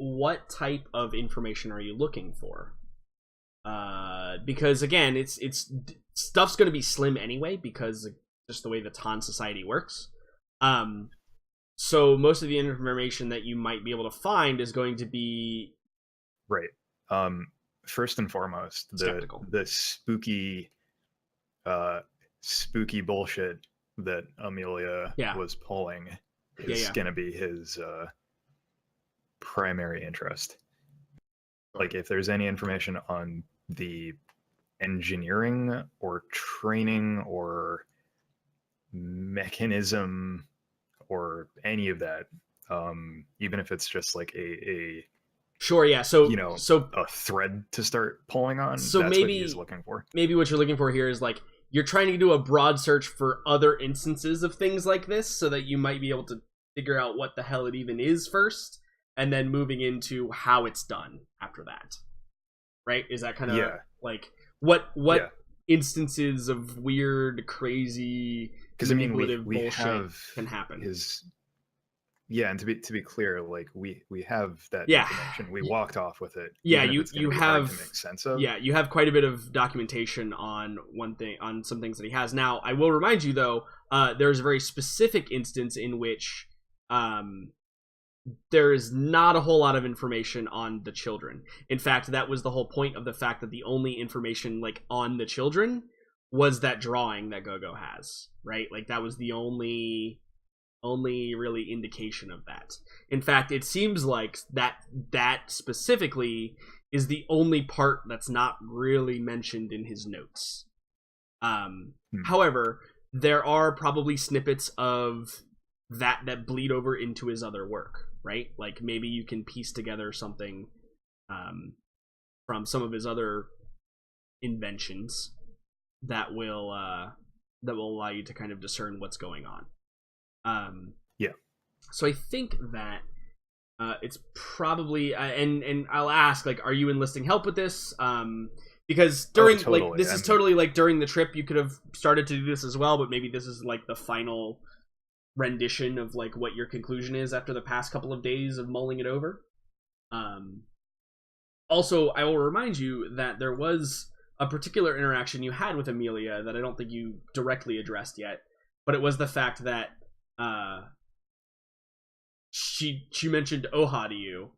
what type of information are you looking for? Because again, it's stuff's going to be slim anyway because just the way the Tan society works. So most of the information that you might be able to find is going to be right. First and foremost, the spooky bullshit that Amelia was pulling is going to be his primary interest. Like, if there's any information on the engineering or training or mechanism or any of that, even if it's just like a sure, yeah. So a thread to start pulling on. So that's maybe what he's looking for. Maybe what you're looking for here is like you're trying to do a broad search for other instances of things like this, so that you might be able to figure out what the hell it even is first, and then moving into how it's done after that. Right? Is that kind of like what instances of weird, crazy, manipulative bullshit can happen? And to be clear, like we have that information. We walked off with it. Yeah, you have hard to make sense of. Yeah, you have quite a bit of documentation on some things that he has. Now, I will remind you though, there's a very specific instance in which there is not a whole lot of information on the children. In fact, that was the whole point of the fact that the only information like on the children was that drawing that Gogo has, right? Like that was the only really indication of that. In fact, it seems like that specifically is the only part that's not really mentioned in his notes. However, there are probably snippets of that bleed over into his other work, right? Like maybe you can piece together something from some of his other inventions that will allow you to kind of discern what's going on. So I think that it's probably and I'll ask, like, are you enlisting help with this? Because during this is totally like during the trip you could have started to do this as well, but maybe this is like the final rendition of like what your conclusion is after the past couple of days of mulling it over. Also, I will remind you that there was a particular interaction you had with Amelia that I don't think you directly addressed yet, but it was the fact that she mentioned Oha to you,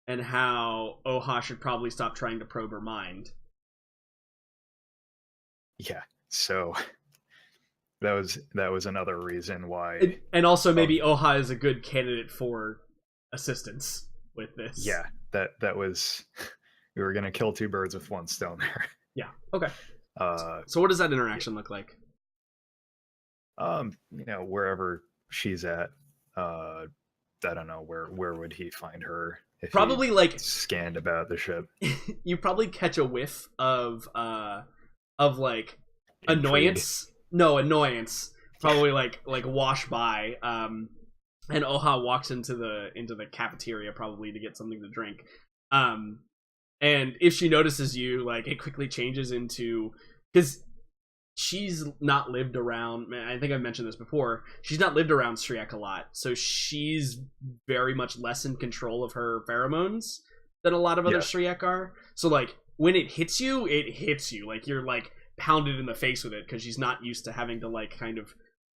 and how Oha should probably stop trying to probe her mind. Yeah, so that was another reason why. And also maybe Oha is a good candidate for assistance with this. Yeah, that was we were gonna kill two birds with one stone there. Yeah. Okay. So what does that interaction look like? Wherever she's at, I don't know, where would he find her if probably he like scanned about the ship? You probably catch a whiff of like annoyance. No, annoyance. Probably like wash by. And Oha walks into the cafeteria probably to get something to drink. And if she notices you, like, it quickly changes into, because she's not lived around, I think I've mentioned this before, she's not lived around Striek a lot, so she's very much less in control of her pheromones than a lot of other Striek are. So, like, when it hits you, like, you're, like, pounded in the face with it, because she's not used to having to, like, kind of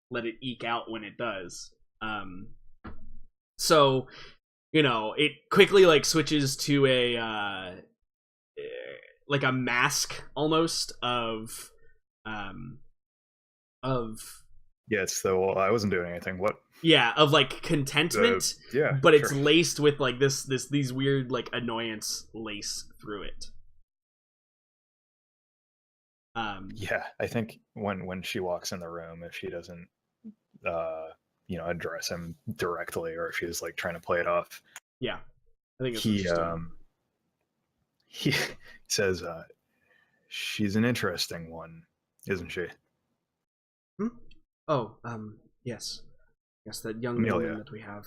let it eke out when it does. So, it quickly, like, switches to a mask, almost, of yes, though I wasn't doing anything. What? Yeah, of like contentment. But it's laced with like these weird like annoyance lace through it. Yeah, I think when she walks in the room, if she doesn't address him directly, or if she's like trying to play it off. Yeah. I think it's he says she's an interesting one, isn't she? Oh, yes. Yes, that young woman that we have.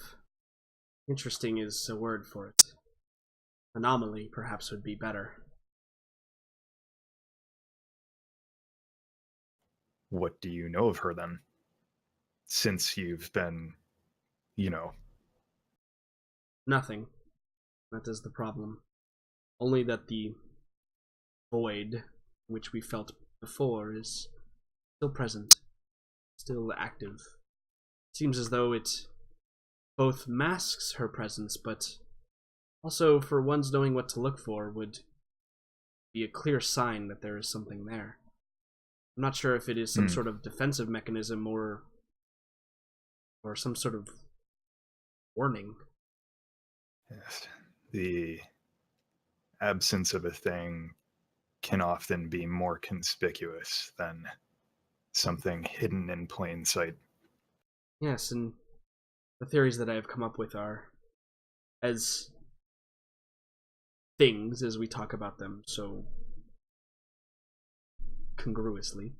Interesting is a word for it. Anomaly, perhaps, would be better. What do you know of her, then? Since you've been, Nothing. That is the problem. Only that the void, which we felt before, is still present, still active. It seems as though it both masks her presence, but also, for one's knowing what to look for, would be a clear sign that there is something there. I'm not sure if it is some sort of defensive mechanism or some sort of warning. Yes. The absence of a thing can often be more conspicuous than something hidden in plain sight. Yes, and the theories that I have come up with are as things as we talk about them so congruously.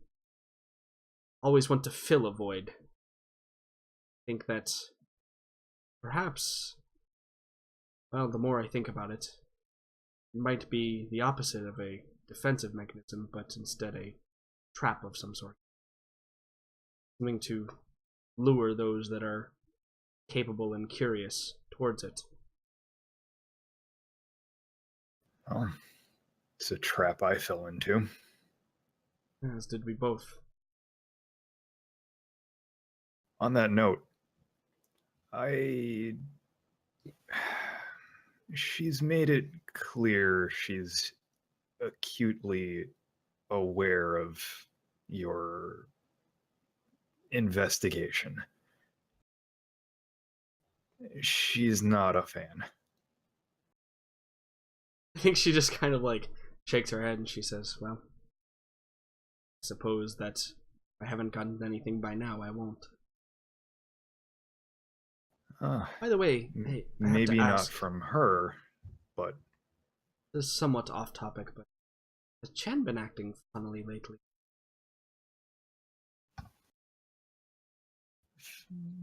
Always want to fill a void. I think that perhaps, well, the more I think about it, it might be the opposite of a defensive mechanism, but instead a trap of some sort. Something to lure those that are capable and curious towards it. Well, it's a trap I fell into. As did we both. On that note, she's made it clear she's acutely aware of your investigation. She's not a fan. I think she just kind of like shakes her head and she says, well, I suppose that if I haven't gotten anything by now, I won't. By the way, hey, I have maybe to not ask, from her, but this is somewhat off topic, but has Chen been acting funnily lately?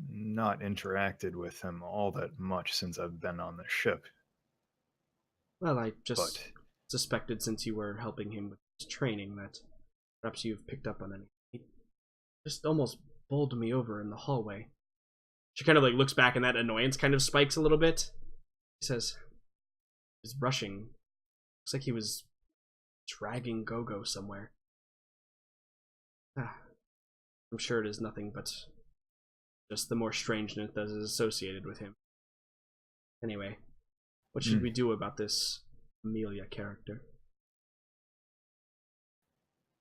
not interacted with him all that much since I've been on the ship. Well, I just suspected since you were helping him with his training that perhaps you've picked up on anything. He just almost bowled me over in the hallway. She kind of like looks back and that annoyance kind of spikes a little bit. He says, he's rushing. Looks like he was dragging Gogo somewhere. I'm sure it is nothing but just the more strangeness that is associated with him. Anyway, what should we do about this Amelia character?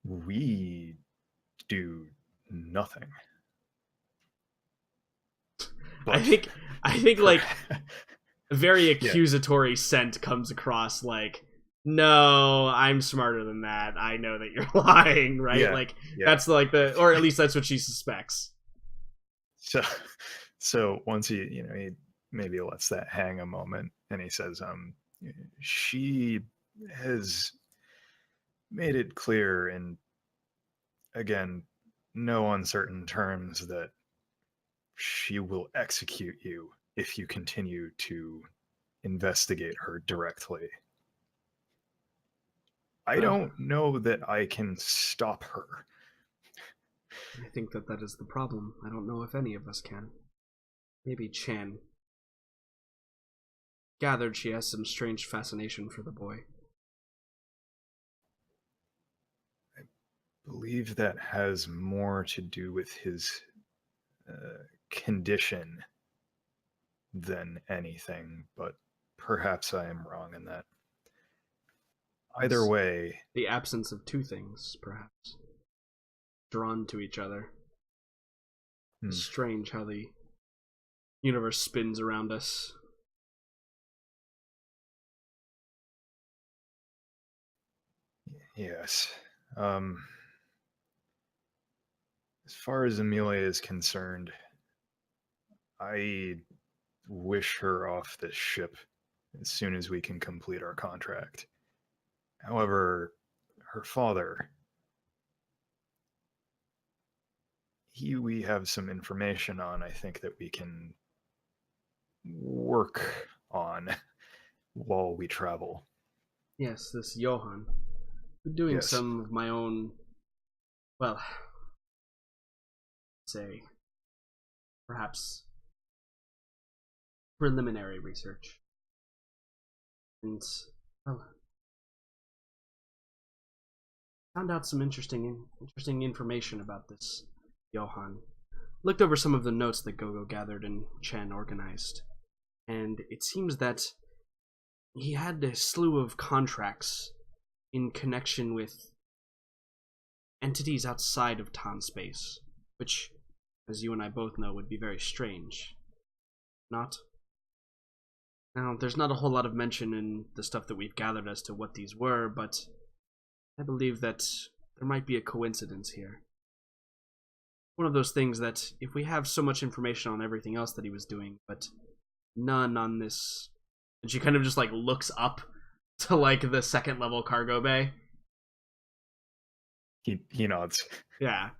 We do nothing. But I think like a very accusatory scent comes across like, no, I'm smarter than that. I know that you're lying, right? That's like or at least that's what she suspects. So once he maybe lets that hang a moment and he says, she has made it clear in, again, no uncertain terms that she will execute you if you continue to investigate her directly. I don't know that I can stop her. I think that is the problem. I don't know if any of us can. Maybe Chan. Gathered she has some strange fascination for the boy. I believe that has more to do with his condition than anything, but perhaps I am wrong in that. Either way, the absence of two things, perhaps, drawn to each other. It's strange how the universe spins around us. Yes. As far as Amelia is concerned, I wish her off this ship as soon as we can complete our contract. However, her father, we have some information on, I think, that we can work on while we travel. Yes, this Johann. I'm doing some of my own, well, say, perhaps preliminary research. And, well, found out some interesting information about this Johann. Looked over some of the notes that Gogo gathered and Chen organized, and it seems that he had a slew of contracts in connection with entities outside of Tan space, which, as you and I both know, would be very strange. Not? Now, there's not a whole lot of mention in the stuff that we've gathered as to what these were, but I believe that there might be a coincidence here. One of those things that, if we have so much information on everything else that he was doing, but none on this... And she kind of just, like, looks up to, like, the second level cargo bay. He nods. Yeah.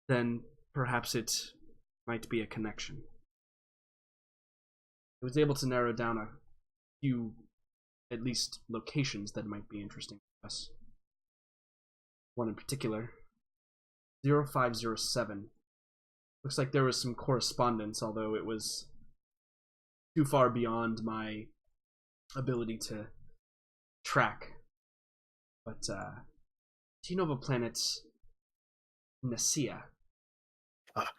Then perhaps it might be a connection. I was able to narrow down a few, at least, locations that might be interesting to us. One in particular, 0507. Looks like there was some correspondence, although it was too far beyond my ability to track. But, do you know of a planet, Nicaea?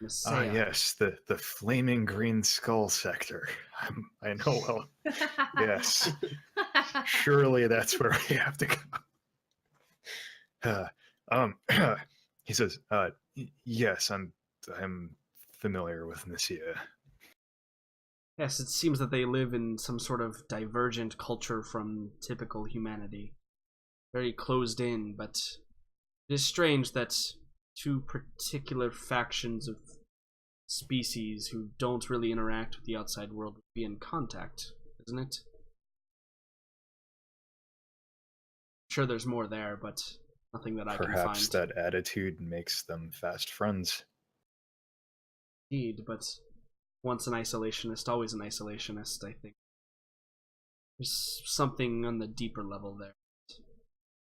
Yes, the flaming green skull sector. I know well. Yes. Surely that's where we have to go. He says, yes, I'm familiar with Nicaea. Yes, it seems that they live in some sort of divergent culture from typical humanity. Very closed in, but it is strange that two particular factions of species who don't really interact with the outside world would be in contact, isn't it? I'm sure there's more there, but nothing that I can find. Perhaps that attitude makes them fast friends. Indeed, but once an isolationist, always an isolationist, I think. There's something on the deeper level there.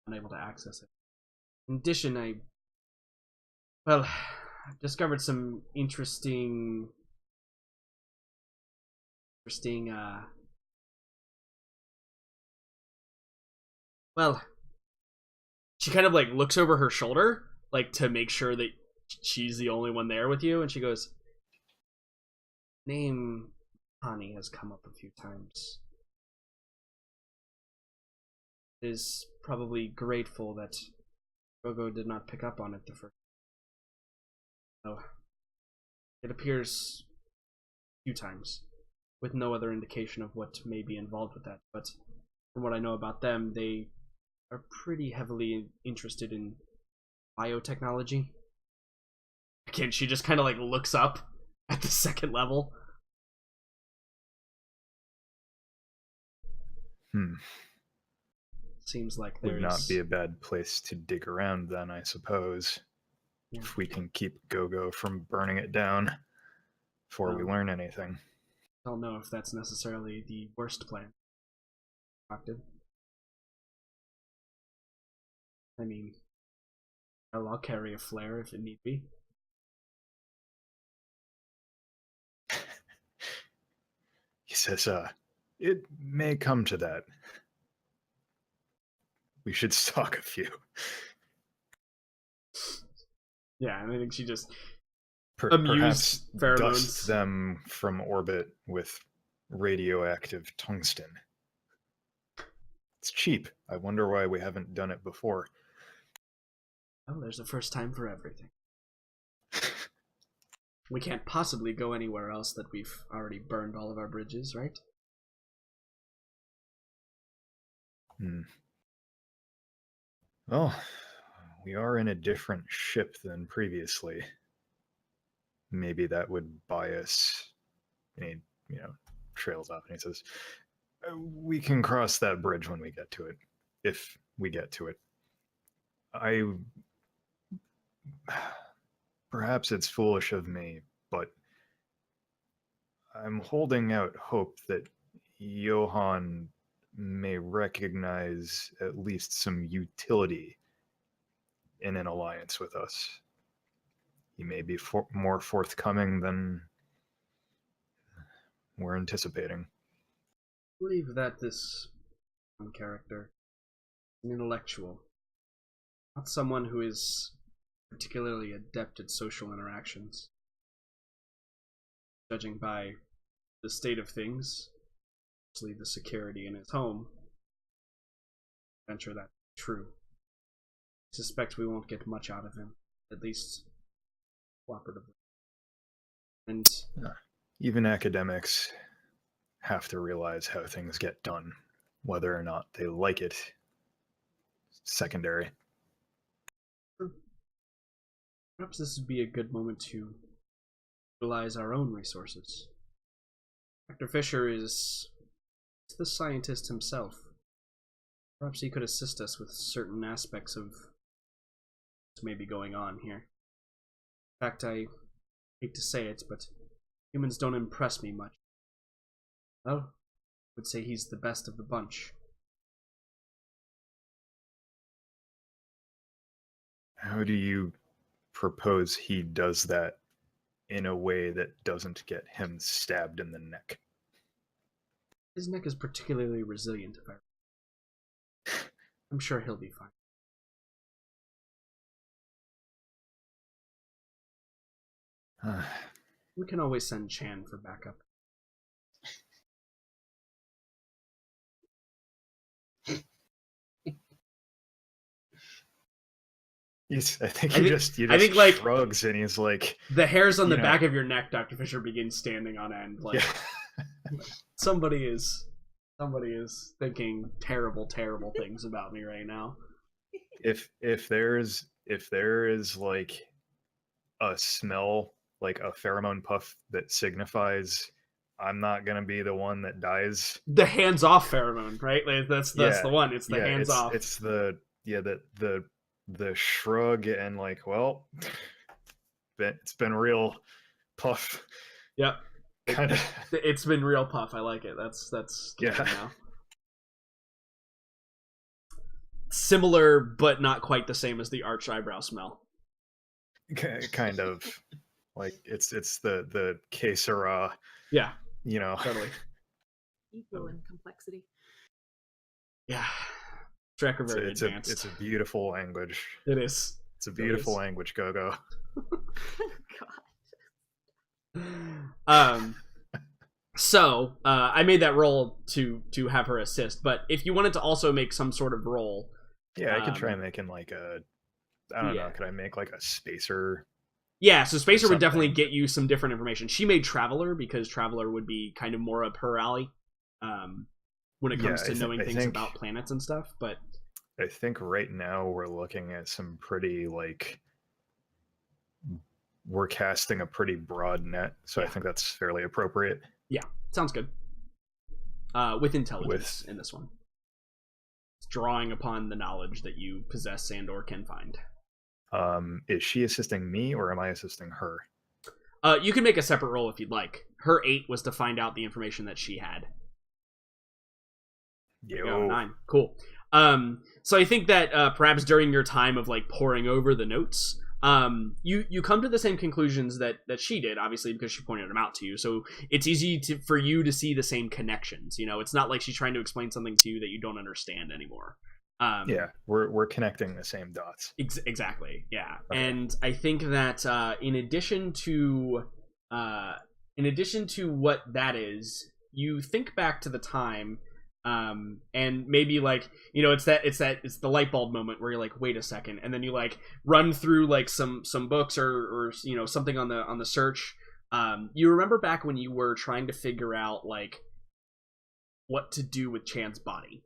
I'm unable to access it. In addition, I've discovered some interesting, she kind of, like, looks over her shoulder, like, to make sure that she's the only one there with you, and she goes, name Connie has come up a few times. It is probably grateful that Gogo did not pick up on it the first. Oh, it appears a few times, with no other indication of what may be involved with that. But from what I know about them, they are pretty heavily interested in biotechnology. Again, she just kind of, like, looks up at the second level. Seems like there would not be a bad place to dig around then, I suppose. Yeah. If we can keep Gogo from burning it down before we learn anything. I don't know if that's necessarily the worst plan. I mean, I'll carry a flare if it need be. He says, it may come to that. We should stalk a few. Yeah, and I think she just perhaps dust them from orbit with radioactive tungsten. It's cheap. I wonder why we haven't done it before. Oh, there's a first time for everything. We can't possibly go anywhere else that we've already burned all of our bridges, right? Well, we are in a different ship than previously. Maybe that would buy us. And he, trails off and he says, we can cross that bridge when we get to it. If we get to it. Perhaps it's foolish of me, but I'm holding out hope that Johann may recognize at least some utility in an alliance with us. He may be more forthcoming than we're anticipating. I believe that this character, an intellectual, not someone who is particularly adept at social interactions. Judging by the state of things, especially the security in his home, venture that's true. I suspect we won't get much out of him, at least cooperatively. And even academics have to realize how things get done, whether or not they like it. Secondary. Perhaps this would be a good moment to utilize our own resources. Dr. Fisher is the scientist himself. Perhaps he could assist us with certain aspects of what's maybe going on here. In fact, I hate to say it, but humans don't impress me much. Well, I would say he's the best of the bunch. How do you propose he does that in a way that doesn't get him stabbed in the neck? His neck is particularly resilient, if I'm sure he'll be fine. We can always send Chan for backup. I think he just shrugs and he's like, the hairs on the back of your neck, Dr. Fisher begins standing on end. Like, yeah. somebody is thinking terrible things about me right now. If there is like a smell, like a pheromone puff that signifies I'm not gonna be the one that dies. The hands off pheromone, right? Like that's the one. It's the hands off. It's the shrug and like, well, it's been real puff. Yep. Kind of. It's been real puff. I like it. That's yeah. Now. Similar, but not quite the same as the arch eyebrow smell. Kind of. Like it's the que sera. Yeah. Totally. Equal in complexity. Yeah. Trek are very advanced. It's a beautiful language. It is. It's a beautiful language, Go-Go. God. So I made that roll to have her assist, but if you wanted to also make some sort of roll, I could try making like I don't know, could I make like a spacer? Yeah, so spacer would definitely get you some different information. She made Traveler because Traveler would be kind of more up her alley when it comes to knowing things about planets and stuff. But I think right now we're looking at some pretty we're casting a pretty broad net, so I think that's fairly appropriate. Yeah, sounds good. With intelligence in this one. It's drawing upon the knowledge that you possess and or can find. Is she assisting me or am I assisting her? You can make a separate roll if you'd like. Her 8 was to find out the information that she had. Yo. 9. Cool. So I think that perhaps during your time of like poring over the notes, you come to the same conclusions that she did, obviously because she pointed them out to you. So it's easy for you to see the same connections. It's not like she's trying to explain something to you that you don't understand anymore. We're connecting the same dots. Exactly. Yeah. Okay. And I think that in addition to what that is, you think back to the time. And maybe like it's the light bulb moment where you're like, wait a second, and then you like run through like some books or something on the search. You remember back when you were trying to figure out like what to do with Chan's body,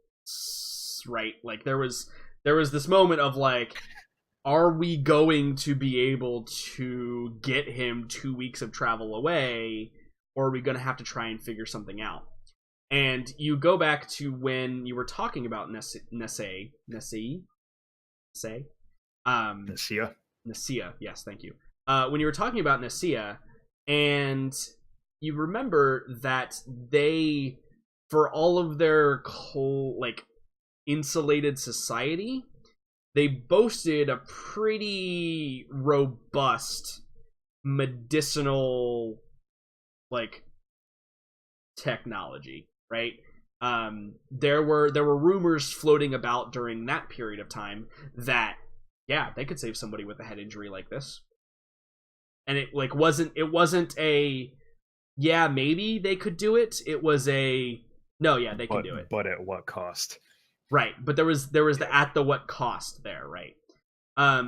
right? Like there was this moment of like, are we going to be able to get him 2 weeks of travel away, or are we going to have to try and figure something out? And you go back to when you were talking about Nessia. Yes, thank you. When you were talking about Nessia, and you remember that they, for all of their insulated society, they boasted a pretty robust medicinal technology. Right? There were rumors floating about during that period of time that yeah, they could save somebody with a head injury like this. And it like wasn't a yeah, maybe they could do it. It was a no, yeah, they can do it. But at what cost? Right. But there was the at the what cost there, right?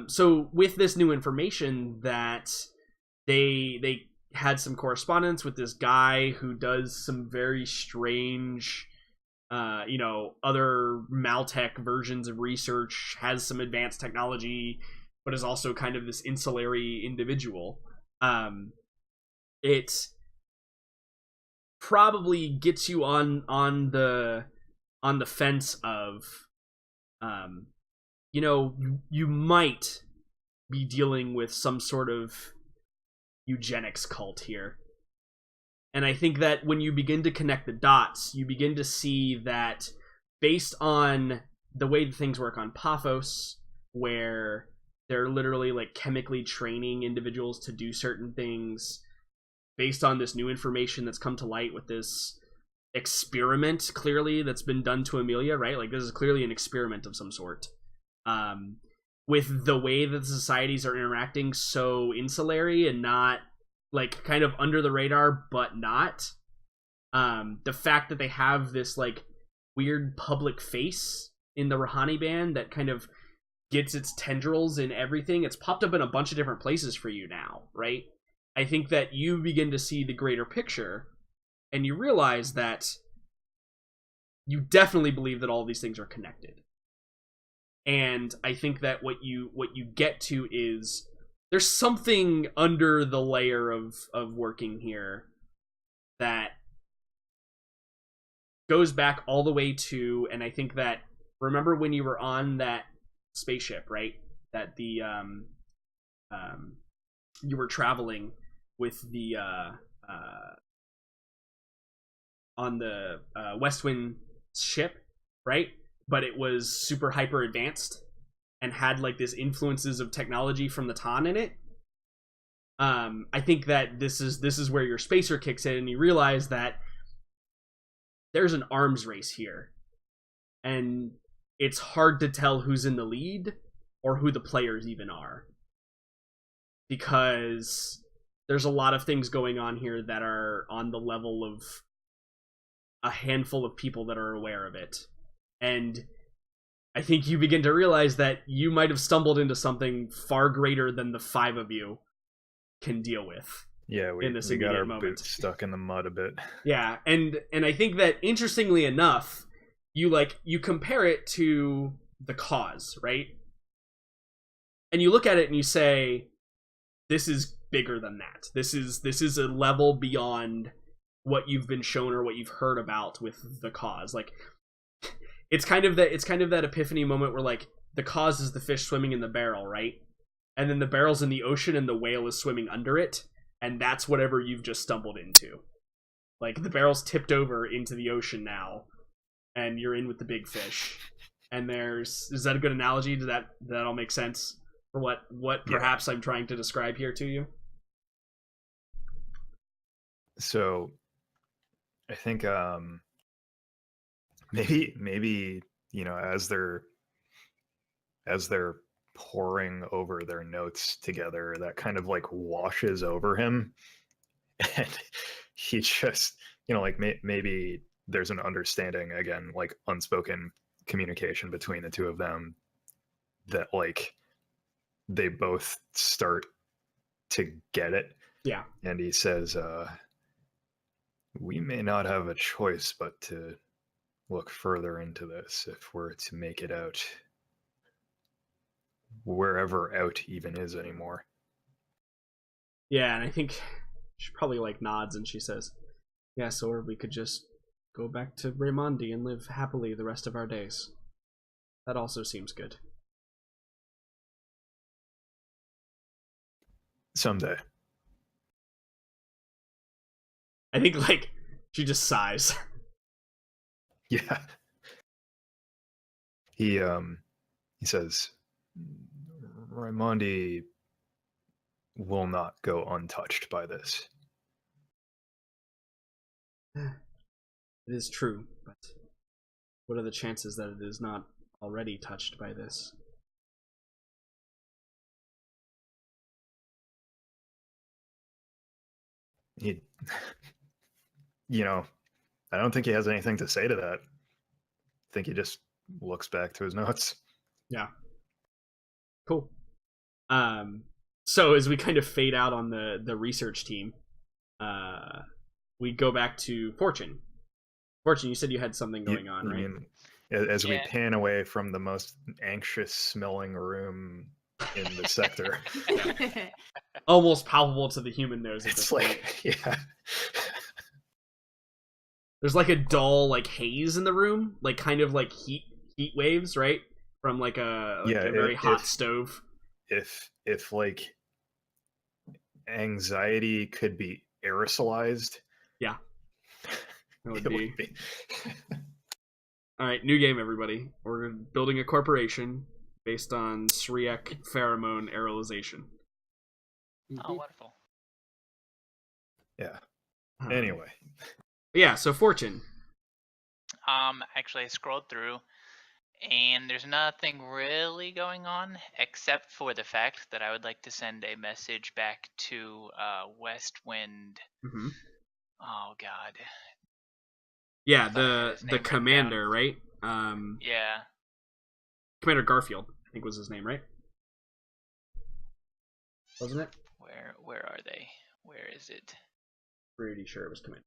So with this new information that they had some correspondence with this guy who does some very strange other Maltech versions of research, has some advanced technology, but is also kind of this insulary individual. It probably gets you on the fence of you might be dealing with some sort of eugenics cult here. And I think that when you begin to connect the dots, you begin to see that based on the way things work on Paphos, where they're literally like chemically training individuals to do certain things, based on this new information that's come to light with this experiment clearly that's been done to Amelia, right? Like this is clearly an experiment of some sort. With the way that the societies are interacting so insulary and not like kind of under the radar, but not. The fact that they have this like weird public face in the Rahani band that kind of gets its tendrils in everything. It's popped up in a bunch of different places for you now, right? I think that you begin to see the greater picture and you realize that you definitely believe that all of these things are connected. And I think that what you get to is there's something under the layer of working here that goes back all the way to, and I think that, remember when you were on that spaceship, right? That the you were traveling with the on the Westwind ship, right? But it was super hyper advanced and had like this influences of technology from the Tan in it. I think that this is where your spacer kicks in and you realize that there's an arms race here. And it's hard to tell who's in the lead or who the players even are. Because there's a lot of things going on here that are on the level of a handful of people that are aware of it. And I think you begin to realize that you might have stumbled into something far greater than the five of you can deal with. Yeah, we got our boots stuck in the mud a bit. Yeah, and I think that interestingly enough, you compare it to the cause, right? And you look at it and you say, this is bigger than that. This is a level beyond what you've been shown or what you've heard about with the cause. Like it's kind of that epiphany moment where like the cause is the fish swimming in the barrel, right? And then the barrel's in the ocean and the whale is swimming under it, and that's whatever you've just stumbled into. Like the barrel's tipped over into the ocean now, and you're in with the big fish. And is that a good analogy? Does that all make sense for what perhaps I'm trying to describe here to you? So I think maybe as they're poring over their notes together, that kind of like washes over him, and he just like maybe there's an understanding, again, like unspoken communication between the two of them, that like they both start to get it. Yeah. And he says, we may not have a choice but to look further into this if we're to make it out, wherever out even is anymore. Yeah, and I think she probably like nods and she says, yes, or we could just go back to Raimondi and live happily the rest of our days. That also seems good. Someday. I think like she just sighs. Yeah. He says, Raimondi will not go untouched by this. It is true, but What are the chances that it is not already touched by this? He, I don't think he has anything to say to that. I think he just looks back to his notes. Yeah. Cool. So as we kind of fade out on the research team, we go back to Fortune. Fortune, you said you had something going on, right? As we pan away from the most anxious smelling room in the sector. Almost palpable to the human nose at this point. Yeah. There's like a dull like haze in the room, like kind of like heat waves, right? From like a very hot stove. If like anxiety could be aerosolized. Yeah. It would be. All right, new game, everybody. We're building a corporation based on Sriek pheromone aerolization. Oh, wonderful. Yeah. Anyway. Yeah, so Fortune. Actually, I scrolled through, and there's nothing really going on except for the fact that I would like to send a message back to West Wind. Mm-hmm. Oh God. Yeah, the commander, right? Yeah. Commander Garfield, I think was his name, right? Wasn't it? Where are they? Where is it? Pretty sure it was Commander.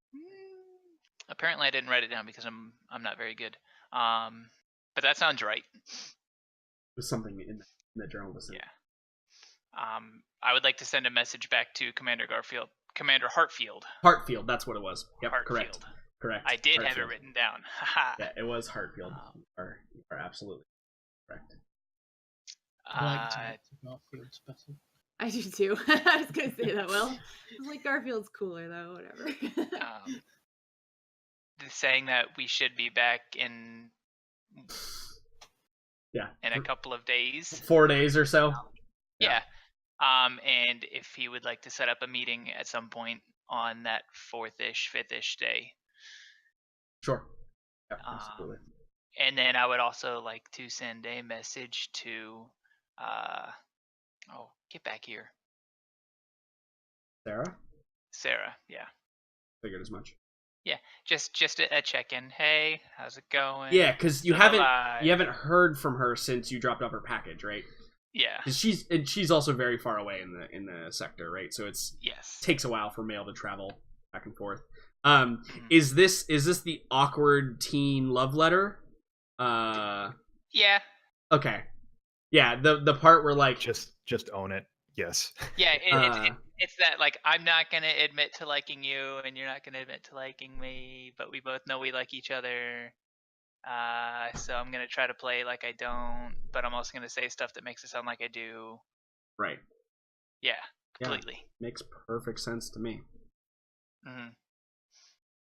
Apparently, I didn't write it down because I'm not very good. But that sounds right. It was something in the journal. Yeah. I would like to send a message back to Commander Hartfield. Hartfield, that's what it was. Yep, Hartfield. Correct. I did Hartfield. have it written down. Yeah, it was Hartfield. You are absolutely correct. I like Garfield's better. I do too. I was gonna say that. Well, I was like, Garfield's cooler though. Whatever. Saying that we should be back in a couple of days. 4 days or so. Yeah. And if he would like to set up a meeting at some point on that 4th-ish, 5th-ish day. Sure. Yeah, absolutely. And then I would also like to send a message to get back here. Sarah, yeah. Figured as much. Yeah, just a check-in. Hey, how's it going? Yeah, because you haven't heard from her since you dropped off her package, right? Yeah. She's also very far away in the sector, right? So takes a while for mail to travel back and forth. Is this the awkward teen love letter? Yeah. Okay. Yeah, the part where like just own it. Yes. Yeah, it's that like I'm not gonna admit to liking you, and you're not gonna admit to liking me, but we both know we like each other. So I'm gonna try to play like I don't, but I'm also gonna say stuff that makes it sound like I do. Right. Yeah, completely. Yeah, makes perfect sense to me. Mm-hmm.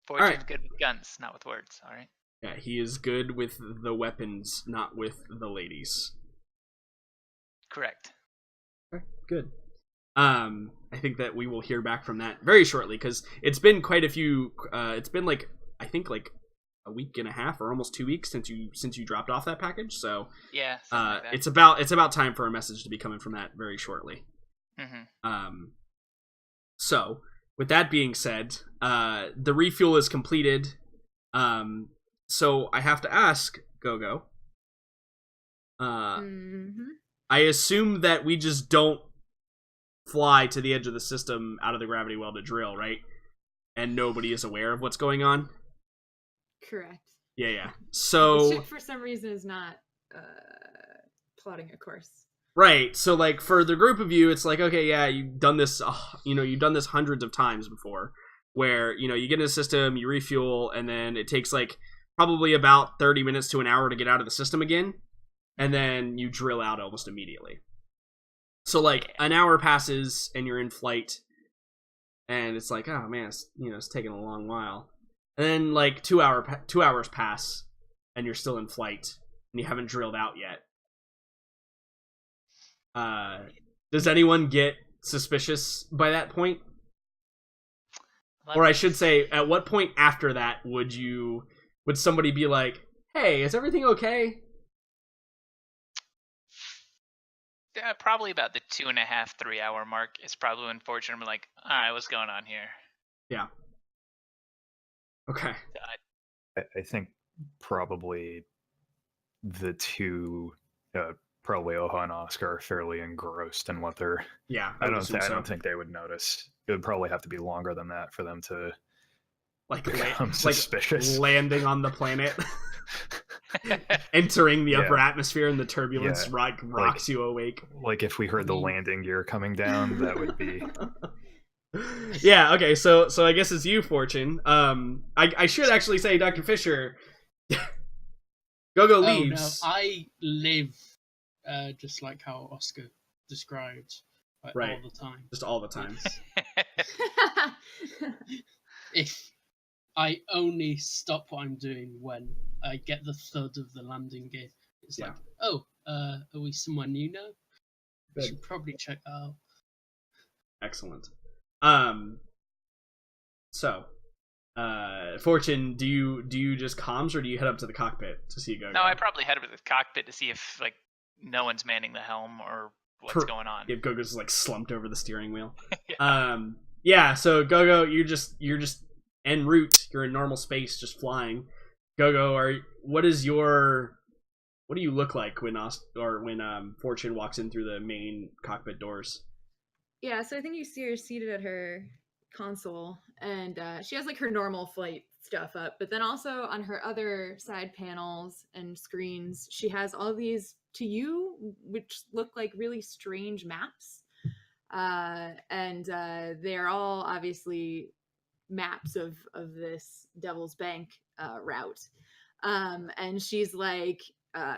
Fortune's good with guns, not with words. All right. Yeah, he is good with the weapons, not with the ladies. Correct. Okay, good. I think that we will hear back from that very shortly because it's been quite a few. It's been like I think like a week and a half or almost 2 weeks since you dropped off that package. So yeah, like that. it's about time for a message to be coming from that very shortly. Mm-hmm. So with that being said, the refuel is completed. So I have to ask Gogo. I assume that we just don't fly to the edge of the system out of the gravity well to drill, right? And nobody is aware of what's going on? Correct. Yeah. So the ship, for some reason, is not plotting a course. Right. So, like, for the group of you, it's like, okay, yeah, you've done this, you've done this hundreds of times before, where, you get in a system, you refuel, and then it takes, like, probably about 30 minutes to an hour to get out of the system again, and then you drill out almost immediately. So, like, an hour passes, and you're in flight, and it's like, oh, man, it's taking a long while. And then, like, 2 hours pass, and you're still in flight, and you haven't drilled out yet. Does anyone get suspicious by that point? Or I should say, at what point after that would somebody be like, Hey, is everything okay? Yeah, probably about the 2.5, 3 hour mark is probably when Fortune I'm like, all right, what's going on here? Yeah. Okay. I think probably the two, probably Oha and Oscar, are fairly engrossed in what they're. Yeah, I would don't. assume I so. don't think they would notice. It would probably have to be longer than that for them to Like become suspicious. landing on the planet, entering the upper Yeah. atmosphere, and the turbulence Yeah. rocks you awake. Like if we heard the landing gear coming down, that would be. Yeah. Okay. So I guess it's you, Fortune. I should actually say, Dr. Fisher. Go Oh no, leaves. I live just like how Oscar described, like, Right. all the time. Just all the time. If I only stop what I'm doing when I get the thud of the landing gear, it's Yeah. like, oh, are we somewhere new now? I Good. should probably check that out. Excellent. So, Fortune, do you just comms, or do you head up to the cockpit to see Go? No, I probably head over to the cockpit to see if like no one's manning the helm or what's going on. If Gogo's like slumped over the steering wheel. Yeah. Yeah. So Gogo, you're just en route. You're in normal space, just flying. Gogo, what do you look like when Fortune walks in through the main cockpit doors? Yeah, so I think you see her seated at her console, and she has like her normal flight stuff up, but then also on her other side panels and screens, she has all these, to you, which look like really strange maps. And they're all obviously maps of this Devil's Bank route. And she's like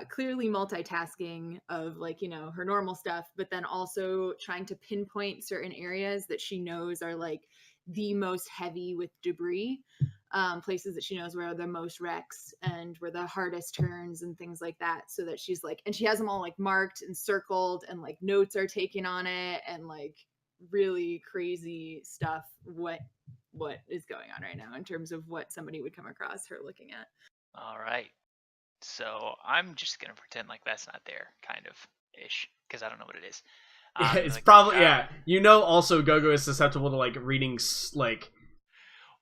clearly multitasking of like, you know, her normal stuff, but then also trying to pinpoint certain areas that she knows are like the most heavy with debris, places that she knows where are the most wrecks and where the hardest turns and things like that. So that she's like, and she has them all like marked and circled, and like notes are taken on it, and like really crazy stuff. What is going on right now in terms of what somebody would come across her looking at. All right. So I'm just gonna pretend like that's not there, kind of ish, because I don't know what it is. Yeah, it's like, probably yeah. You know, also Gogo is susceptible to like reading like.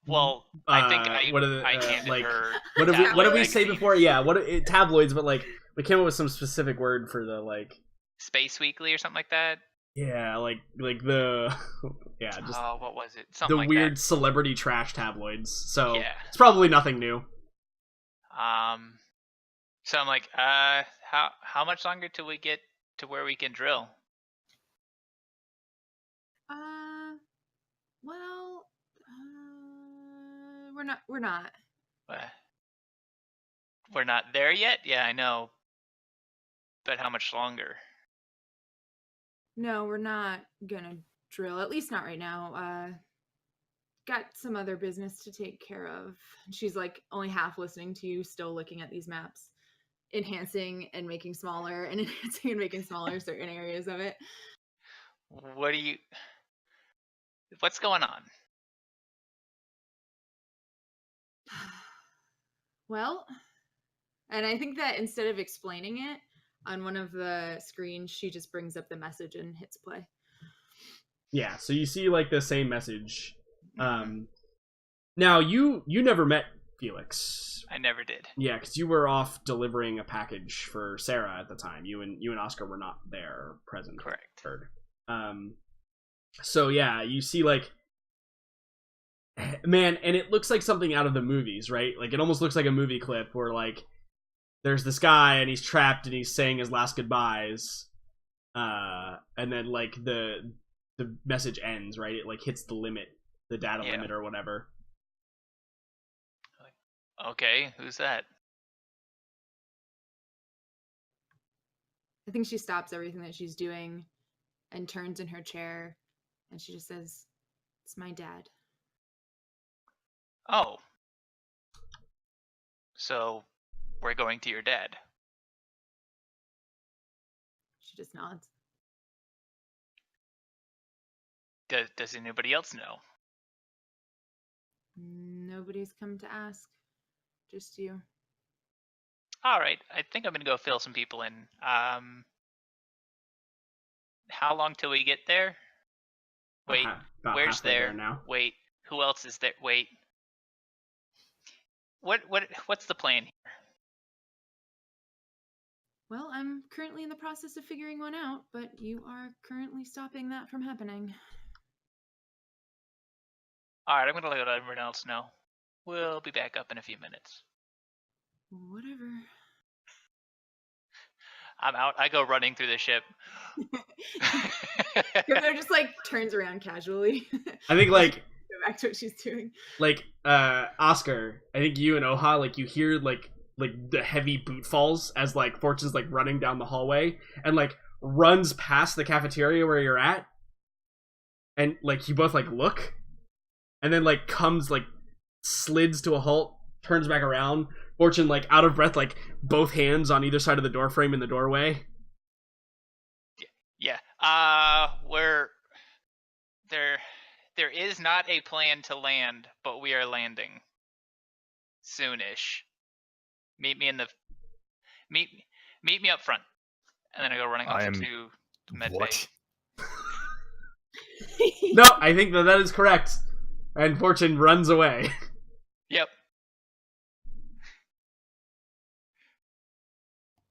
Well, I think I handed like her. what did we say magazine. before? Yeah, tabloids, but like we came up with some specific word for the like Space Weekly or something like that. yeah, like the yeah, just what was it? Something the like weird that. celebrity trash tabloids. So Yeah. it's probably nothing new. So I'm like, how much longer till we get to where we can drill? Well, we're not. Uh, We're not there yet? Yeah, I know. But how much longer? No, we're not gonna drill. At least not right now. Got some other business to take care of. She's like only half listening to you, still looking at these maps, enhancing and making smaller, and enhancing and making smaller certain areas of it. What's going on? Well, and I think that instead of explaining it on one of the screens, she just brings up the message and hits play. Yeah, so you see like the same message. Now you never met Felix. I never did. Yeah, because you were off delivering a package for Sarah at the time. You and Oscar were not there present. Correct. Heard. So yeah, you see like, man, and it looks like something out of the movies, right? Like it almost looks like a movie clip where like there's this guy and he's trapped and he's saying his last goodbyes, and then like the message ends, right? It like hits the limit, the data limit or whatever. Okay, who's that? I think she stops everything that she's doing and turns in her chair, and she just says, "It's my dad." Oh. So we're going to your dad. She just nods. Does anybody else know? Nobody's come to ask. Just you. All right, I think I'm gonna go fill some people in. How long till we get there? Wait, About where's halfway there? there now. Wait, who else is there? Wait, what's the plan here? Well, I'm currently in the process of figuring one out, but you are currently stopping that from happening. All right, I'm gonna let everyone else know. We'll be back up in a few minutes. Whatever. I'm out. I go running through the ship. Gogo just like turns around casually. I think like Go back to what she's doing. Oscar, I think you and Oha, like you hear like the heavy boot falls as like Fortune's like running down the hallway and like runs past the cafeteria where you're at, and like you both like look, and then like comes like slids to a halt, turns back around. Fortune like out of breath, like both hands on either side of the door frame in the doorway. Yeah. We're there is not a plan to land, but we are landing soonish. Meet me up front, and then I go running off to med bay. What? No, I think that is correct. And Fortune runs away. Yep.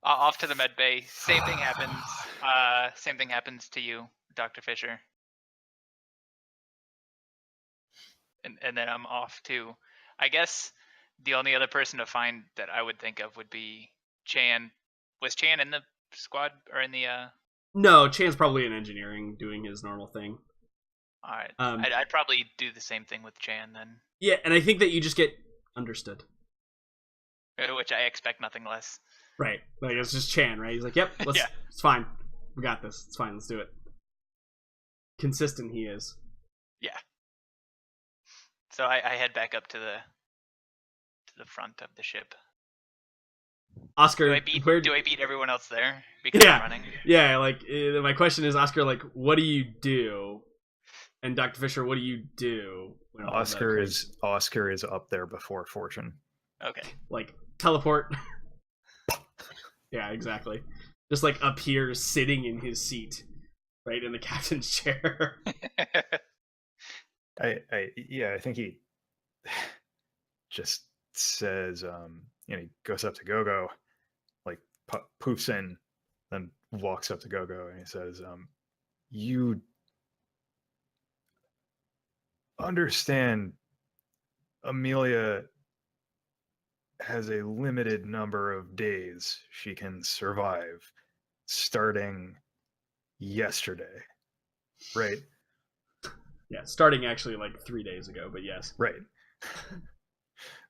Off to the med bay. Same thing happens. Same thing happens to you, Dr. Fisher. And then I'm off too. I guess the only other person to find that I would think of would be Chan. Was Chan in the squad or in the? No, Chan's probably in engineering doing his normal thing. All right. I'd probably do the same thing with Chan then. Yeah, and I think that you just get understood. Which I expect nothing less. Right. Like, it's just Chan, right? He's like, yep, Yeah. It's fine. We got this. It's fine. Let's do it. Consistent he is. Yeah. So I head back up to the front of the ship. Oscar, do I beat everyone else there because I'm running? Yeah, like, my question is, Oscar, like, what do you do? And Dr. Fisher, what do you do? When Oscar is up there before Fortune. Okay. Like, teleport. Yeah, exactly. Just like appears sitting in his seat, right in the captain's chair. I think he just says, he goes up to Gogo, like poofs in, then walks up to Gogo and he says, you understand Amelia has a limited number of days she can survive starting yesterday, right? Yeah, starting actually like 3 days ago, but yes. Right.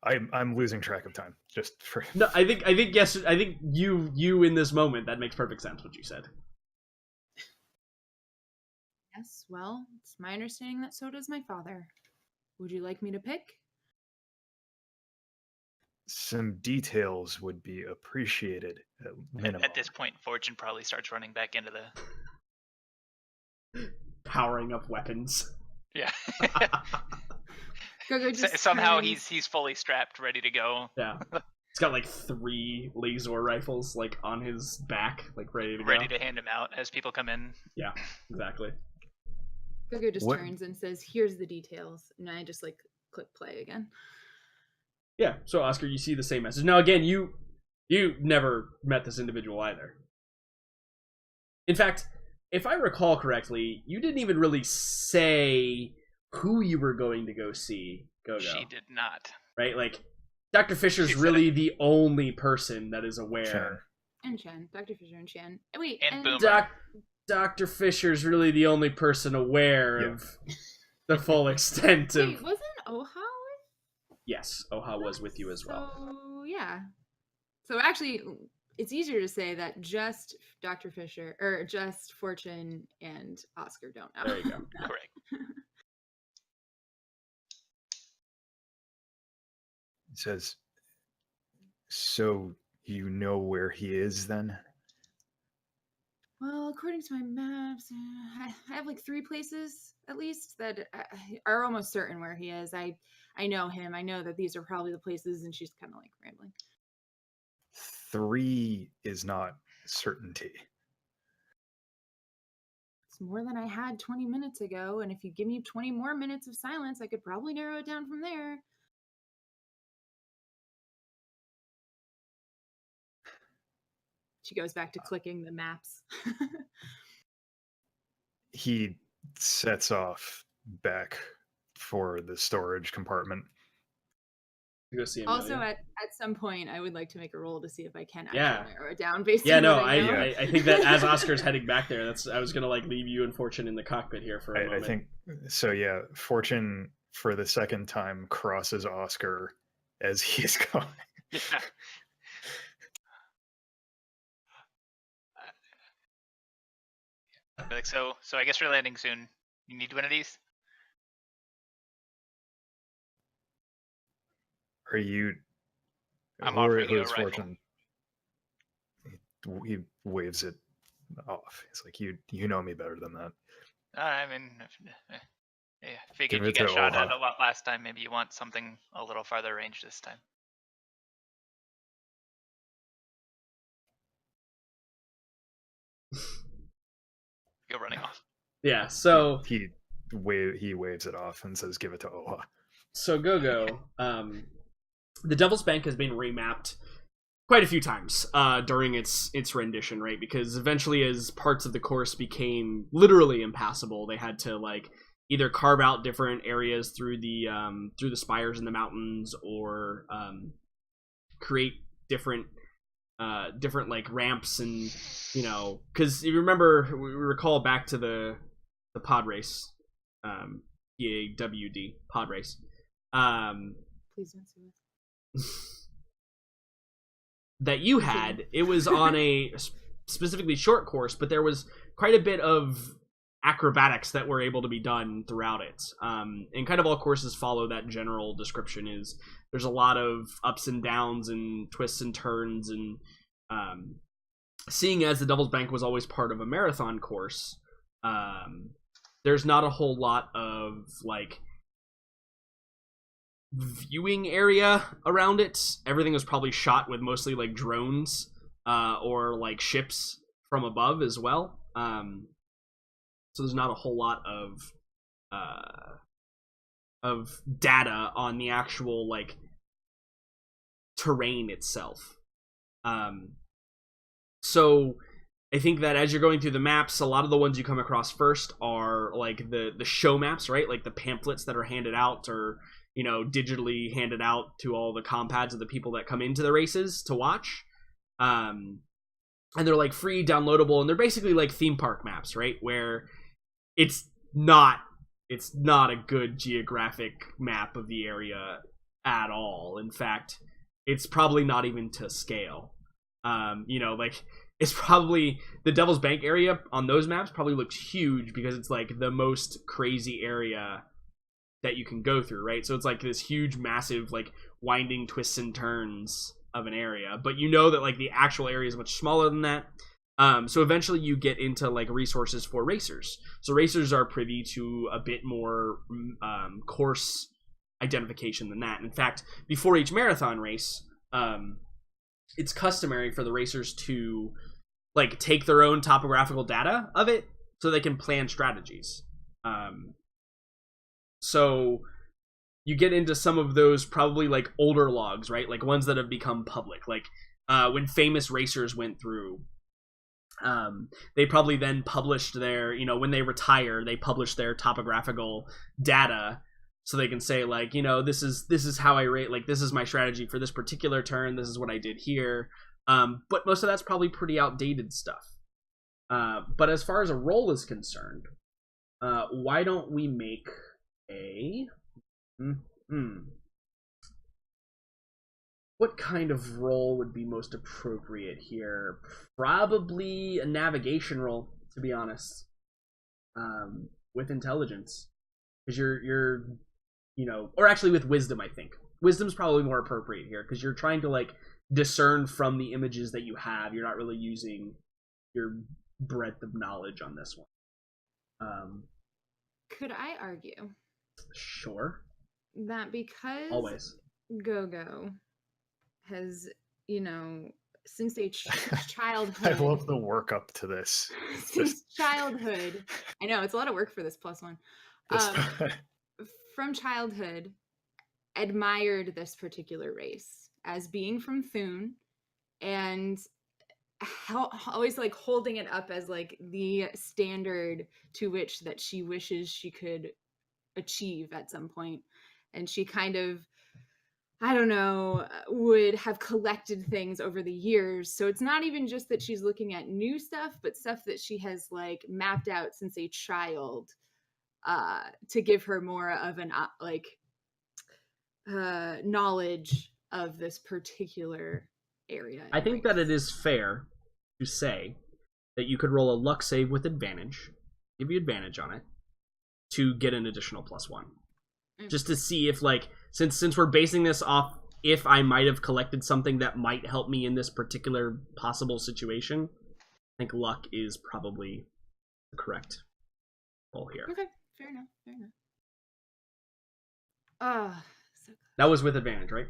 I'm losing track of time. Just for No, I think yes. I think you in this moment, that makes perfect sense what you said. Yes, well, it's my understanding that so does my father. Would you like me to pick? some details would be appreciated at minimum. At this point, Fortune probably starts running back into the powering up weapons. Yeah. Gogo just Somehow turns- he's fully strapped, ready to go. Yeah. He's got like 3 laser rifles like on his back, like ready to go. Ready to hand him out as people come in. Yeah, exactly. Gogo just What- turns and says, "Here's the details," and I just like click play again. Yeah, so Oscar, you see the same message. Now again, you never met this individual either. In fact, if I recall correctly, you didn't even really say who you were going to go see, Gogo. She did not. Right? Like, Dr. Fisher's She said really it. the only person that is aware. Sure. And Chen, Dr. Fisher and Chen. Wait, And Boomer. Dr. Fisher's really the only person aware Yeah. of the full extent of... Wait, wasn't Oha with? Yes, Oha was with you as well. So yeah. So actually, it's easier to say that just Dr. Fisher or just Fortune and Oscar don't know. There you go. Correct. It says, so you know where he is then? Well, according to my maps, I have like 3 places at least that are almost certain where he is. I know him. I know that these are probably the places, and she's kind of like rambling. 3 is not certainty. It's more than I had 20 minutes ago, and if you give me 20 more minutes of silence, I could probably narrow it down from there. She goes back to clicking the maps. He sets off back for the storage compartment. To go see Also, Amelia. at some point, I would like to make a roll to see if I can actually Yeah. narrow it down based Yeah, on no, what I know. I think that as Oscar's heading back there, I was gonna like leave you and Fortune in the cockpit here for a I moment. think so. Yeah, Fortune for the second time crosses Oscar as he's going. Yeah. Like, so I guess we're landing soon. You need one of these? Are you? I'm offering you a who's rifle. Fortune? He waves it off. He's like, you know me better than that. I mean, yeah, figured Give you it got to shot at Oha. a lot last time. Maybe you want something a little farther range this time. Go running off. Yeah, so he waves it off and says, "Give it to Oha." So Gogo, the Devil's Bank has been remapped quite a few times during its rendition, right? Because eventually, as parts of the course became literally impassable, they had to like either carve out different areas through the spires in the mountains, or create different like ramps, and because you remember, we recall back to the pod race, PAWD pod race. Please don't say this. That you had, it was on a specifically short course, but there was quite a bit of acrobatics that were able to be done throughout it. And kind of all courses follow that general description. Is there's a lot of ups and downs and twists and turns, and seeing as the Devil's Bank was always part of a marathon course, there's not a whole lot of like viewing area around it. Everything was probably shot with mostly like drones or like ships from above as well. So there's not a whole lot of data on the actual like terrain itself. So I think that as you're going through the maps, a lot of the ones you come across first are like the show maps, right? Like the pamphlets that are handed out, or digitally handed out to all the compads of the people that come into the races to watch. And they're like free, downloadable, and they're basically like theme park maps, right? Where it's not a good geographic map of the area at all. In fact, it's probably not even to scale. Like it's probably the Devil's Bank area on those maps probably looks huge because it's like the most crazy area that you can go through, right? So it's like this huge, massive, like winding twists and turns of an area, but that like the actual area is much smaller than that. So eventually you get into like resources for racers. So racers are privy to a bit more course identification than that. In fact, before each marathon race, it's customary for the racers to like take their own topographical data of it so they can plan strategies. So you get into some of those probably like older logs, right? Like ones that have become public. Like when famous racers went through, they probably then published their, when they retire, they publish their topographical data so they can say like, this is how I rate, like this is my strategy for this particular turn, this is what I did here. But most of that's probably pretty outdated stuff. But as far as a role is concerned, why don't we make a what kind of role would be most appropriate here? Probably a navigation role, to be honest, with intelligence, because you're or actually with wisdom. I think wisdom's probably more appropriate here because you're trying to like discern from the images that you have. You're not really using your breadth of knowledge on this one. Could I argue Sure. that because Always. Gogo has, since I childhood. love the work up to this. Since childhood. I know, it's a lot of work for this +1. This- From childhood, admired this particular race as being from Thune, and always like holding it up as like the standard to which that she wishes she could achieve at some point. And she kind of, I don't know, would have collected things over the years. So it's not even just that she's looking at new stuff, but stuff that she has like mapped out since a child, to give her more of an knowledge of this particular area. I think that it is fair to say that you could roll a luck save with advantage, give you advantage on it, to get an additional +1. Just to see if, like, since we're basing this off if I might have collected something that might help me in this particular possible situation, I think luck is probably the correct roll here. Okay, fair enough. So That was with advantage, right?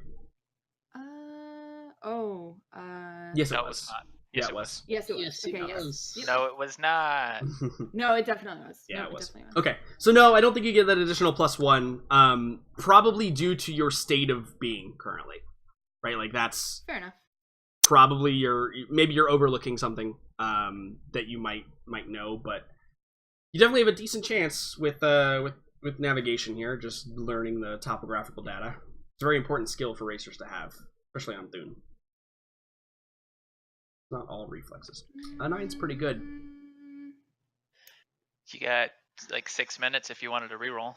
Yes, Yes, it No, it was. was not. Yeah, Yes, it was. Yes, it was. Yes, Okay, it yes. was. No, it was not. No, it definitely was. Yeah, No, it was. definitely was. Okay, so no, I don't think you get that additional +1. Probably due to your state of being currently, right? Like that's Fair enough. probably maybe you're overlooking something that you might know, but you definitely have a decent chance with navigation here, just learning the topographical data. It's a very important skill for racers to have, especially on Thune. Not all reflexes. A 9's pretty good. You got like 6 minutes if you wanted to reroll.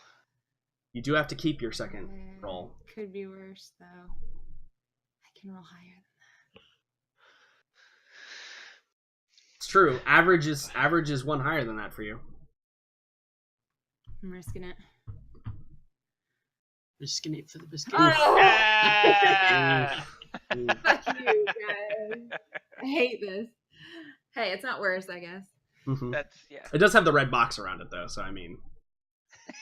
You do have to keep your second roll. Could be worse though. I can roll higher than It's true. Average is one higher than that for you. that. I'm risking it. Risking it for the biscuit. Oh! Yeah! Fuck you guys. I hate this. Hey, it's not worse, I guess. Mhm. That's yeah. It does have the red box around it though, so I mean,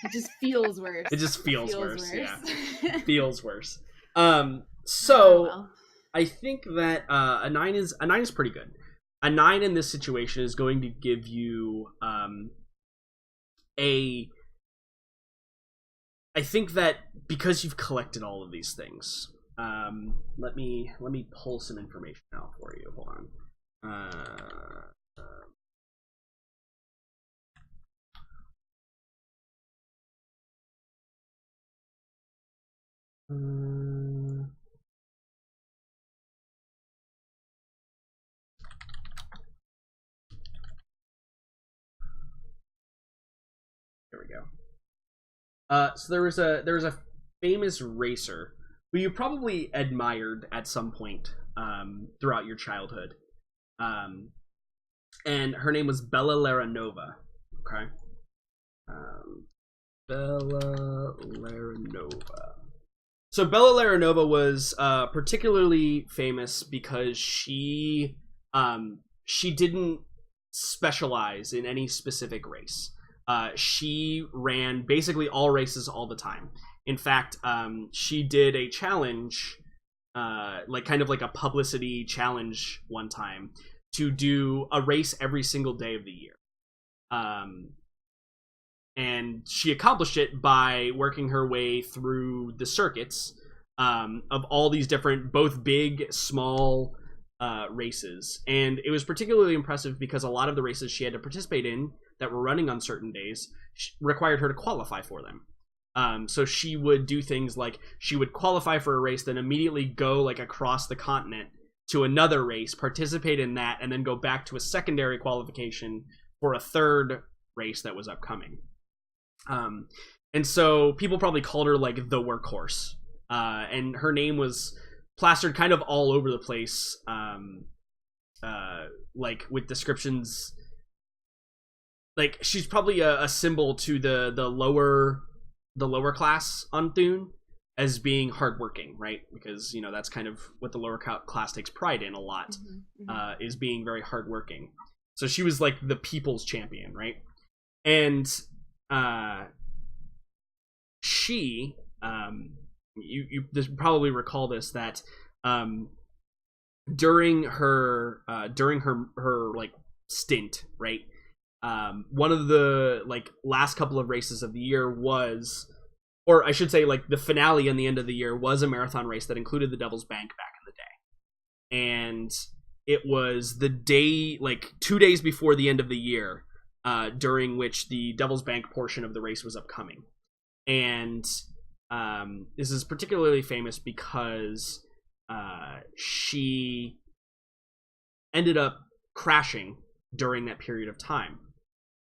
It just feels worse. it just feels worse. Yeah, Yeah. feels worse. So Oh, well. I think that a 9 is pretty good. A 9 in this situation is going to give you I think that because you've collected all of these things, let me pull some information out for you. Hold on. There we go. So there was a famous racer who you probably admired at some point throughout your childhood, and her name was Bella Laranova. Okay, Bella Laranova. So Bella Laranova was particularly famous because she didn't specialize in any specific race. She ran basically all races all the time. In fact, she did a challenge, like kind of like a publicity challenge one time, to do a race every single day of the year. And she accomplished it by working her way through the circuits of all these different, both big, small races. And it was particularly impressive because a lot of the races she had to participate in that were running on certain days required her to qualify for them. So she would do things like she would qualify for a race, then immediately go like across the continent to another race, participate in that, and then go back to a secondary qualification for a third race that was upcoming. And so people probably called her like the workhorse. And her name was plastered kind of all over the place, like with descriptions. Like she's probably a symbol to the lower class on Thune as being hardworking, right? Because that's kind of what the lower class takes pride in a lot, is being very hardworking. So she was like the people's champion, right? And she, you probably recall this, that during her like stint, right? One of the like last couple of races of the year was, or I should say, like the finale and the end of the year was a marathon race that included the Devil's Bank back in the day, and it was the day, like 2 days before the end of the year, during which the Devil's Bank portion of the race was upcoming. And this is particularly famous because she ended up crashing during that period of time.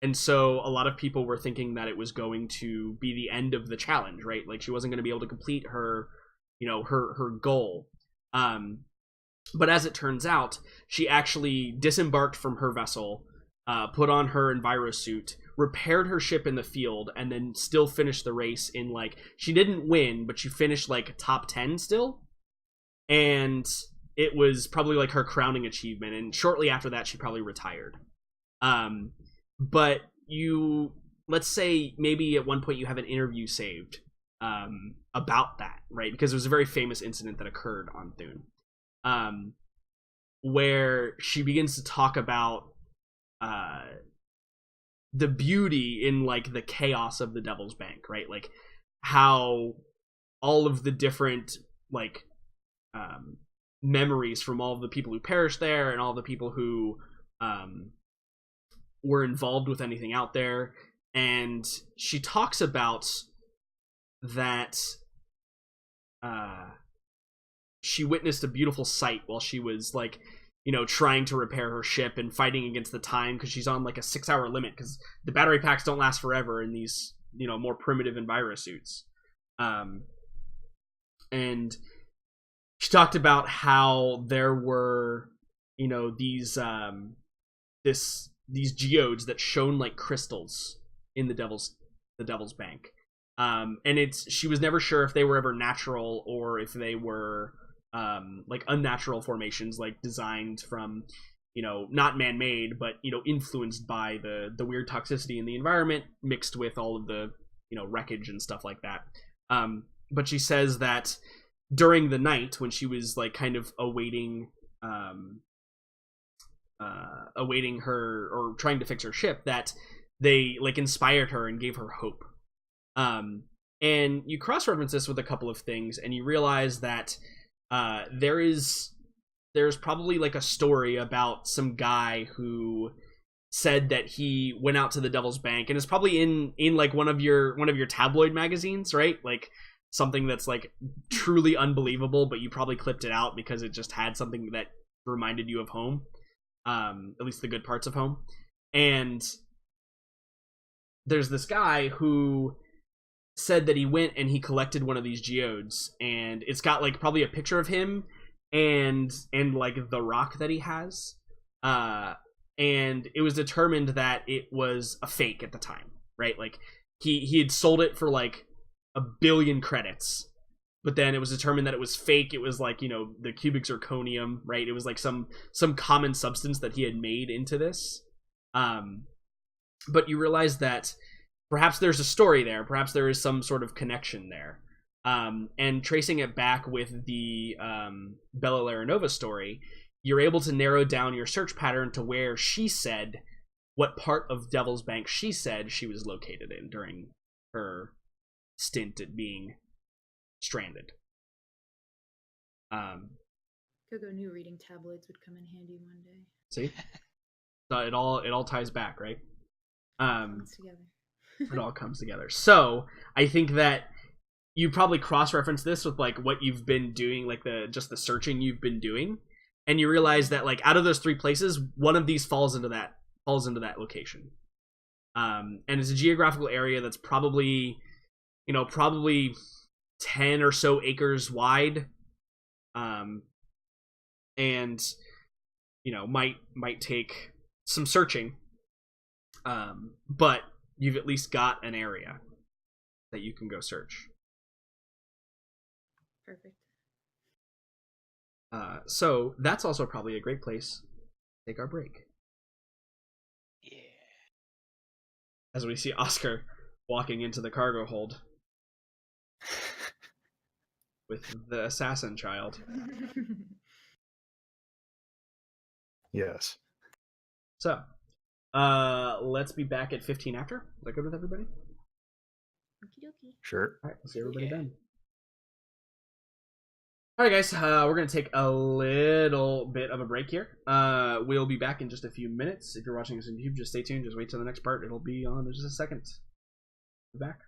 And so a lot of people were thinking that it was going to be the end of the challenge, right? Like she wasn't going to be able to complete her, her goal. But as it turns out, she actually disembarked from her vessel, put on her envirosuit, repaired her ship in the field, and then still finished the race in, like, she didn't win, but she finished like top 10 still. And it was probably like her crowning achievement. And shortly after that, she probably retired. But let's say maybe at one point you have an interview saved about that, right? Because it was a very famous incident that occurred on Thune. Where she begins to talk about the beauty in like the chaos of the Devil's Bank, right? Like how all of the different like memories from all of the people who perished there and all the people who were involved with anything out there. And she talks about that she witnessed a beautiful sight while she was like, trying to repair her ship and fighting against the time, because she's on like a 6-hour limit because the battery packs don't last forever in these, more primitive envirosuits. And she talked about how there were, these geodes that shone like crystals in the Devil's Bank. And she was never sure if they were ever natural or if they were like unnatural formations, like designed from, not man-made, but influenced by the weird toxicity in the environment mixed with all of the wreckage and stuff like that. But she says that during the night when she was like kind of awaiting her, or trying to fix her ship, that they like inspired her and gave her hope. And you cross-reference this with a couple of things, and you realize that there's probably like a story about some guy who said that he went out to the Devil's Bank, and it's probably in like one of your tabloid magazines, right? Like something that's like truly unbelievable, but you probably clipped it out because it just had something that reminded you of home, at least the good parts of home. And there's this guy who said that he went and he collected one of these geodes, and it's got like probably a picture of him and like the rock that he has, and it was determined that it was a fake at the time, right? Like he had sold it for like 1 billion credits, but then it was determined that it was fake. It was like, the cubic zirconium, right? It was like some common substance that he had made into this. But you realize that perhaps there's a story there. Perhaps there is some sort of connection there. And tracing it back with the Bella Laranova story, you're able to narrow down your search pattern to where she said what part of Devil's Bank she said she was located in during her stint at being stranded. Coco knew reading tabloids would come in handy one day. See? So it all ties back, right? Comes together. It all comes together. So I think that you probably cross-reference this with like what you've been doing, like the searching you've been doing, and you realize that like out of those 3 places, one of these falls into that location. And it's a geographical area that's probably 10 or so acres wide, and might take some searching, but you've at least got an area that you can go search. Perfect. So that's also probably a great place to take our break. Yeah. As we see Oscar walking into the cargo hold with the assassin child. Yes. So, let's be back at 15 after. Is that good with everybody? Okie dokie. Sure. All right, we'll see everybody Yeah. then. All right, guys, we're going to take a little bit of a break here. We'll be back in just a few minutes. If you're watching this on YouTube, just stay tuned. Just wait till the next part. It'll be on in just a second. Be back.